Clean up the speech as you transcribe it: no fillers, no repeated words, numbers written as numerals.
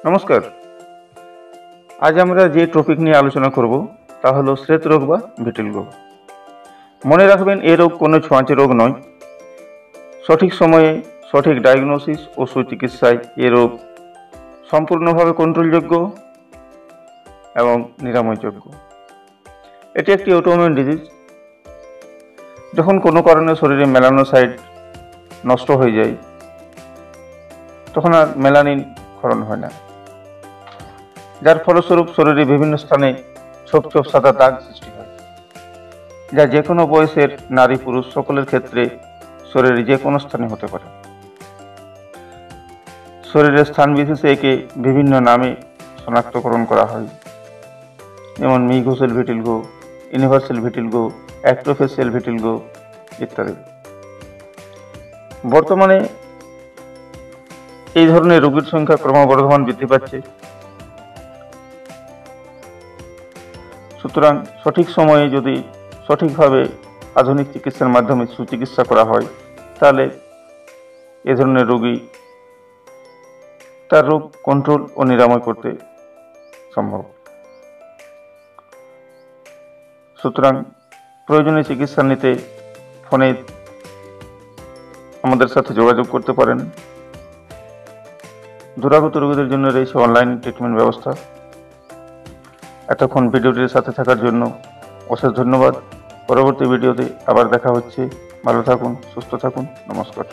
নমস্কার। আজ আমরা যে টপিক নিয়ে আলোচনা করব তা হলো শ্বেত রোগ বা ভিটিলগো। মনে রাখবেন, এ রোগ কোনো ছোঁয়াচে রোগ নয়। সঠিক সময়ে সঠিক ডায়াগনোসিস ও সুচিকিৎসায় এ রোগ সম্পূর্ণভাবে কন্ট্রোলযোগ্য এবং নিরাময়যোগ্য। এটি একটি অটোইমিউন ডিজিজ। যখন কোনো কারণে শরীরে মেলানোসাইট নষ্ট হয়ে যায়, তখন আর মেলানিন ক্ষরণ হয় না, যার ফলস্বরূপ শরীরে বিভিন্ন স্থানে ছোপ ছোপ সাদা দাগ সৃষ্টি হয়, যা যে কোনো বয়সের নারী পুরুষ সকলের ক্ষেত্রে শরীরে যে কোনো স্থানে হতে পারে। শরীরের স্থান বিশেষে একে বিভিন্ন নামে শনাক্তকরণ করা হয়, যেমন মিউকোসাল ভিটিলগো, ইউনিভার্সাল ভিটিলগো, অ্যাক্টোফেসিয়াল ভিটিলগো ইত্যাদি। বর্তমানে এই ধরনের রোগীর সংখ্যা ক্রমবর্ধমান বৃদ্ধি পাচ্ছে। সুতরাং সঠিক সময়ে যদি সঠিকভাবে আধুনিক চিকিৎসার মাধ্যমে সুচিকিৎসা করা হয়, তাহলে এ ধরনের রোগী তার রোগ কন্ট্রোল ও নিরাময় করতে সম্ভব। সুতরাং প্রয়োজনীয় চিকিৎসা নিতে ফোনে আমাদের সাথে যোগাযোগ করতে পারেন। দূরাগত রোগীদের জন্য রয়েছে অনলাইন ট্রিটমেন্ট ব্যবস্থা। এতক্ষণ ভিডিওটির সাথে থাকার জন্য অশেষ ধন্যবাদ। পরবর্তী ভিডিওতে আবার দেখা হচ্ছে। ভালো থাকুন, সুস্থ থাকুন। নমস্কার।